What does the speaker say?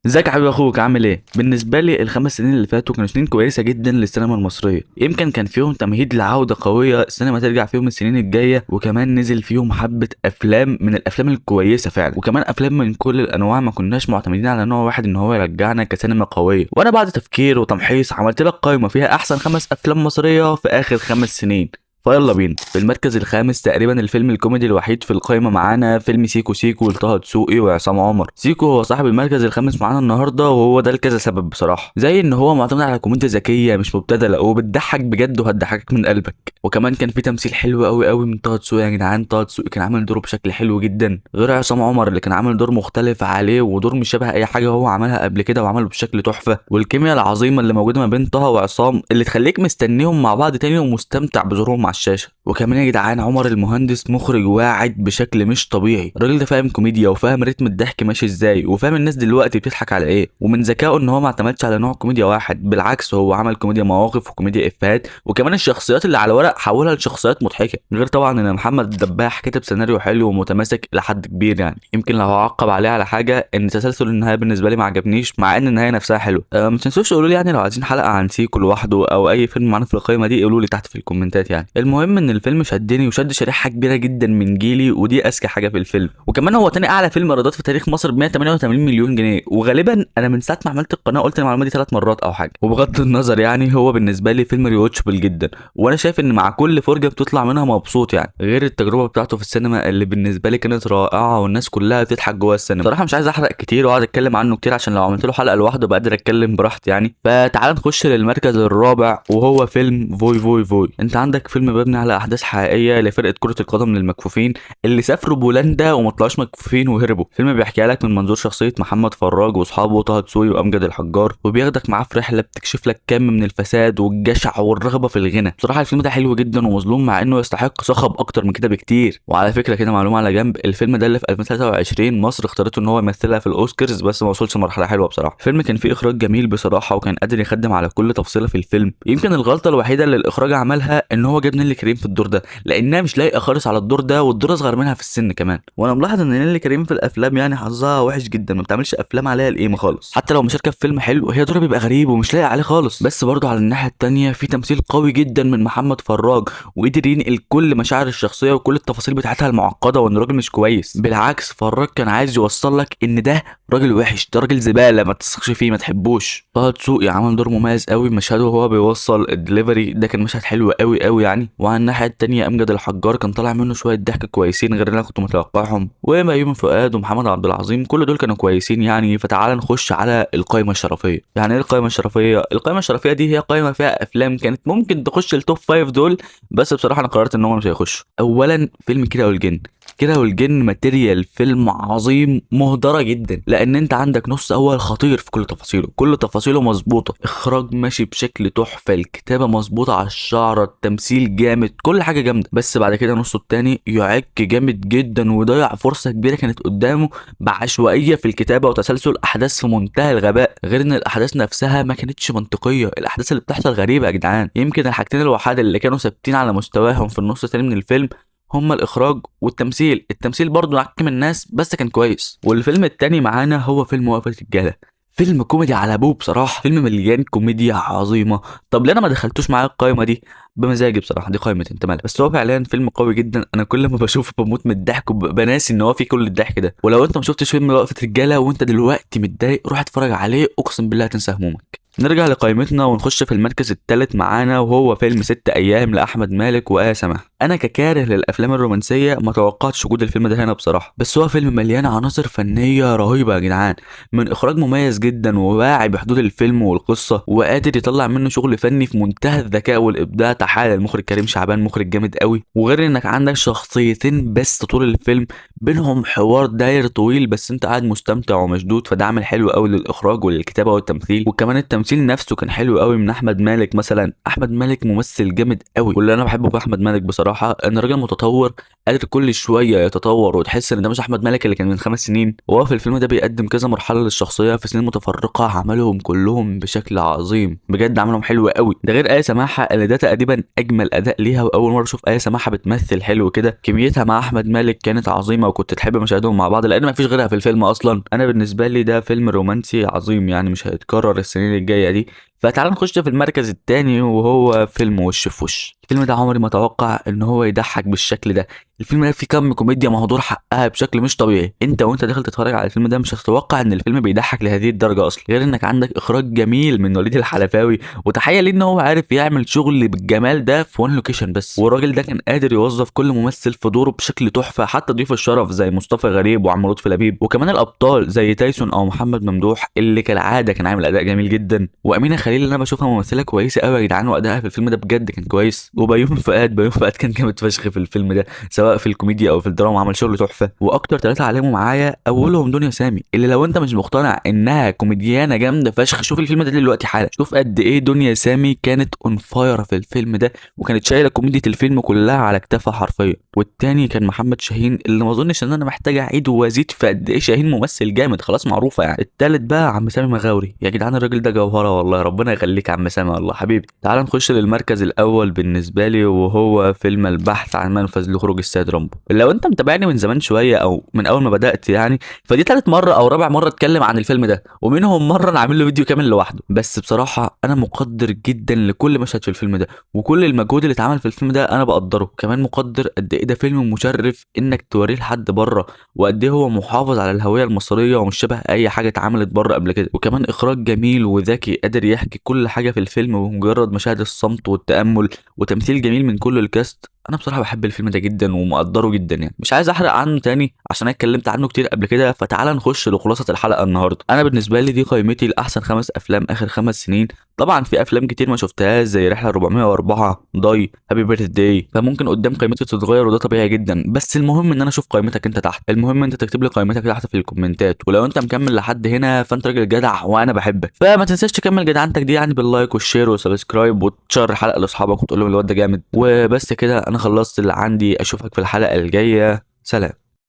ازيك يا حبيب اخوك؟ عامل ايه؟ بالنسبه لي الخمس سنين اللي فاتوا كانوا سنين كويسه جدا للسينما المصريه. يمكن كان فيهم تمهيد لعوده قويه السينما ترجع فيهم السنين الجايه، وكمان نزل فيهم حبه افلام من الافلام الكويسه فعلا، وكمان افلام من كل الانواع. ما كناش معتمدين على نوع واحد ان هو يرجعنا كسينما قويه. وانا بعد تفكير وتمحيص عملت لك قائمه فيها احسن خمس افلام مصريه في اخر 5 سنين. فيلا بينا. في المركز الخامس تقريبا الفيلم الكوميدي الوحيد في القائمه معانا فيلم سيكو سيكو لطه دسوقي وعصام عمر. سيكو هو صاحب المركز الخامس معانا النهارده، وهو ده لكذا سبب بصراحه، زي ان هو معتمد على كوميديا ذكيه مش مبتذله وبتضحك بجد وهتضحكك من قلبك. وكمان كان في تمثيل حلو قوي قوي من طه دسوقي. يا جدعان طه دسوقي كان عامل دوره بشكل حلو جدا، غير عصام عمر اللي كان عامل دور مختلف عليه ودور مش شبه اي حاجه هو عملها قبل كده وعمله بشكل تحفه. والكيمياء العظيمه اللي موجوده ما بين طه وعصام اللي تخليك مستنيهم مع بعض تاني ومستمتع بظهورهم على الشاشه. وكمان يا جدعان عمر المهندس مخرج واعد بشكل مش طبيعي. الراجل ده فاهم كوميديا وفاهم رتم الضحك ماشي ازاي وفاهم الناس دلوقتي بتضحك على ايه. ومن ذكائه ان هو ما اعتمدش على نوع كوميديا واحد، بالعكس هو عمل كوميديا مواقف وكوميديا افيهات، وكمان الشخصيات اللي على ورق حولها لشخصيات مضحكه. غير طبعا ان محمد الدباح كتب سيناريو حلو ومتماسك لحد كبير. يعني يمكن لو هعقب عليه على حاجه ان تسلسل النهايه بالنسبه لي ما عجبنيش، مع ان النهايه نفسها حلوه. ما تنسوش تقولوا لي يعني لو عايزين حلقه عن سيكو لوحده او اي فيلم معانا في القائمه دي، قولوا لي تحت في الكومنتات. يعني المهم ان الفيلم شدني وشد شريحه كبيره جدا من جيلي، ودي اذكى حاجه في الفيلم. وكمان هو تاني اعلى فيلم ايرادات في تاريخ مصر ب 188 مليون جنيه، وغالبا انا من ساعه ما عملت القناه قلت المعلومه دي 3 مرات او حاجه. وبغض النظر يعني هو بالنسبه لي فيلم ريواتشبل جدا، وانا شايف ان مع كل فرجه بتطلع منها مبسوط. يعني غير التجربه بتاعته في السينما اللي بالنسبه لي كانت رائعه والناس كلها بتضحك جوه السينما. بصراحه مش عايز احرق كتير واقعد اتكلم عنه كتير، عشان لو عملت له حلقه لوحده بقدر اتكلم براحتي يعني. فتعال نخش للمركز الرابع، وهو فيلم فوي فوي فوي. انت عندك فيلم مبني على احداث حقيقيه لفرقه كره القدم للمكفوفين اللي سافروا بولندا وما طلعوش مكفوفين وهربوا. فيلم بيحكي لك من منظور شخصيه محمد فراج واصحابه طه دسوقي وامجد الحجار، وبياخدك معاه في رحله بتكشف لك كم من الفساد والجشع والرغبه في الغنى. بصراحه الفيلم ده حلو جدا ومظلوم، مع انه يستحق صخب اكتر من كده بكتير. وعلى فكره كده معلومه على جنب، الفيلم ده اللي في 2023 مصر اختارته ان هو يمثلها في الاوسكارز، بس ما وصلش لمرحله حلوه بصراحه. الفيلم كان فيه اخراج جميل بصراحه، وكان قادر يخدم على كل تفصيله في الفيلم. يمكن الغلطه الوحيده اللي الاخراج عملها ان هو جاب نيللي كريم في الدور ده، لانها مش لايقه خالص على الدور ده، والدور اصغر منها في السن كمان. وانا ملاحظ ان نيللي كريم في الافلام يعني حظها وحش جدا، ما بتعملش افلام عليها القيمه خالص. حتى لو مشاركه في فيلم حلو هي دورها بيبقى غريب ومش لايق عليه خالص. بس برضه على الناحيه التانيه في تمثيل قوي جدا من محمد فراج، وقدر ينقل كل مشاعر الشخصيه وكل التفاصيل بتاعتها المعقده، وان الراجل مش كويس. بالعكس فراج كان عايز يوصل لك ان ده راجل وحش، ده راجل زباله ما تثقش فيه ما تحبوش. طه دسوقي عمل دور مميز قوي، مشهده وهو بيوصل الدليفري ده كان مشهد حلو قوي قوي يعني. وعلى الناحيه التانيه امجد الحجار كان طالع منه شويه ضحك كويسين غير اللي انا كنت متوقعهم، وبيومي فؤاد ومحمد عبد العظيم كل دول كانوا كويسين يعني. فتعال نخش على القائمه الشرفيه. يعني ايه القائمه الشرفيه؟ القائمه الشرفيه دي هي قائمه فيها افلام كانت ممكن تخش التوب 5 دول، بس بصراحه انا قررت ان هم مش هيخشوا. اولا فيلم كيرة والجن. كيرة والجن ماتيريال فيلم عظيم مهدره جدا، لان انت عندك نص اول خطير في كل تفاصيله، كل تفاصيله مظبوطه، اخراج ماشي بشكل تحفه، الكتابه مظبوطه على الشعره، التمثيل جامد، كل حاجه جامده. بس بعد كده نصه التاني يعك جامد جدا ويضيع فرصه كبيره كانت قدامه بعشوائيه في الكتابه وتسلسل احداث في منتهى الغباء. غير ان الاحداث نفسها ما كانتش منطقيه، الاحداث اللي بتحصل غريبه يا جدعان. يمكن الحاجتين الوحيده اللي كانوا ثابتين على مستواهم في النص التاني من الفيلم هما الاخراج والتمثيل. التمثيل برضه عكم الناس بس كان كويس. والفيلم التاني معانا هو فيلم وقفة الرجاله. فيلم كوميدي على ابوه بصراحه، فيلم مليان كوميديا عظيمه. طب ليه انا ما دخلتوش معايا القايمه دي؟ بمزاجي بصراحه، دي قائمه انت مالك. بس هو فعليا فيلم قوي جدا، انا كل ما بشوفه بموت من الضحك وبناسي ان هو في كل الضحك ده. ولو انت ما شفتش فيلم وقفة رجاله وانت دلوقتي متضايق روح اتفرج عليه، اقسم بالله هتنسى همومك. نرجع لقائمتنا ونخش في المركز الثالث معانا، وهو فيلم 6 ايام لاحمد مالك وآية سماح. انا ككاره للافلام الرومانسيه ما توقعتش وجود الفيلم ده هنا بصراحه، بس هو فيلم مليان عناصر فنيه رهيبه يا جدعان، من اخراج مميز جدا وواعي بحدود الفيلم والقصه، وقادر يطلع منه شغل فني في منتهى الذكاء والابداع. تحال المخرج كريم شعبان، مخرج جامد قوي. وغير انك عندك شخصيتين بس طول الفيلم بينهم حوار داير طويل، بس انت قاعد مستمتع ومشدود. فده عامل حلو قوي للاخراج وللكتابه والتمثيل. وكمان التمثيل نفسه كان حلو قوي من احمد مالك مثلا. احمد مالك ممثل جامد قوي، واللي انا بحبه في احمد مالك بصراحه ان الراجل متطور، قادر كل شويه يتطور وتحس ان ده مش احمد مالك اللي كان من 5 سنين. وهو في الفيلم ده بيقدم كذا مرحله للشخصيه في سنين متفرقه، عملهم كلهم بشكل عظيم بجد، عملهم حلو قوي. ده غير آية سماحه اللي ده تقريبا تقريبا اجمل اداء ليها، واول مره اشوف ايه سماحه بتمثل حلو كده. كميتها مع احمد مالك كانت عظيمه، وكنت تحب مشاهدهم مع بعض لان ما فيش غيرها في الفيلم اصلا. انا بالنسبه لي ده فيلم رومانسي عظيم يعني، مش هيتكرر السنين الجايه دي. فتعال نخش في المركز الثاني، وهو فيلم وش في وش. الفيلم ده عمري ما اتوقع ان هو يضحك بالشكل ده. الفيلم ده فيه كم كوميديا مهدور حقها بشكل مش طبيعي. انت وانت داخل تتفرج على الفيلم ده مش هتتوقع ان الفيلم بيضحك لهذه الدرجه اصلا، غير انك عندك اخراج جميل من وليد الحلفاوي. وتحيه ان هو عارف يعمل شغل بالجمال ده في وان لوكيشن بس. والراجل ده كان قادر يوظف كل ممثل في دوره بشكل تحفه، حتى ضيوف الشرف زي مصطفى غريب وعمرو لطفي لبيب، وكمان الابطال زي تايسون او محمد ممدوح اللي كالعاده كان عامل اداء جميل جدا. وامينه خليل اللي انا بشوفها ممثله كويسه قوي يا جدعان، وادائها في الفيلم ده بجد كان كويس. بيومي فؤاد كان جامد فشخ في الفيلم ده، سواء في الكوميديا او في الدراما، عمل شغل تحفه. واكتر ثلاثه علموا معايا اولهم دنيا سامي، اللي لو انت مش مقتنع انها كوميديانه جامده فشخ شوف الفيلم ده دلوقتي حالا. شوف قد ايه دنيا سامي كانت اون فاير في الفيلم ده، وكانت شايله كوميديا الفيلم كلها على كتافها حرفيا. والتاني كان محمد شاهين، اللي ما اظنش ان انا محتاج اعيد وازيد في قد ايه شاهين ممثل جامد، خلاص معروفه يعني. التالت بقى عم سامي مغاوري، يا جدعان الراجل ده جوهره والله، ربنا يخليك يا عم سامي والله حبيبي. تعال نخش للمركز الاول بالنسبه لي، وهو فيلم البحث عن منفذ لخروج السيد رامبو. لو انت متابعني من زمان شويه او من اول ما بدات يعني، فدي تالت مره او رابع مره اتكلم عن الفيلم ده، ومنهم مره انا عامل له فيديو كامل لوحده. بس بصراحه انا مقدر جدا لكل مشهد في الفيلم ده، وكل المجهود اللي اتعمل في الفيلم ده انا بقدره. كمان مقدر قد ايه ده فيلم مشرف انك توريه لحد بره، وقد ايه هو محافظ على الهويه المصريه ومش شبه اي حاجه اتعملت بره قبل كده. وكمان اخراج جميل وذكي قادر يحكي كل حاجه في الفيلم بمجرد مشاهد الصمت والتامل، وتمثيل جميل من كل الكاست. انا بصراحه بحب الفيلم ده جدا ومقدره جدا يعني، مش عايز احرق عنه تاني عشان انا اتكلمت عنه كتير قبل كده. فتعال نخش لخلاصه الحلقه النهارده. انا بالنسبه لي دي قائمتي لاحسن 5 افلام اخر 5 سنين. طبعا في افلام كتير ما شفتهاش زي رحله 404، ضاي، هابي بيرث داي، فممكن قدام قائمتي تتغير وده طبيعي جدا. بس المهم ان انا اشوف قائمتك انت تحت، المهم انت تكتب لي قائمتك تحت في الكومنتات. ولو انت مكمل لحد هنا فانت راجل جدع وانا بحبك، فما تنساش تكمل جدعنتك دي يعني باللايك والشير والسبسكرايب وتشير الحلقه لاصحابك وتقول لهم الواد ده جامد. وبس كده انا خلصت اللي عندي، اشوفك في الحلقه الجايه، سلام.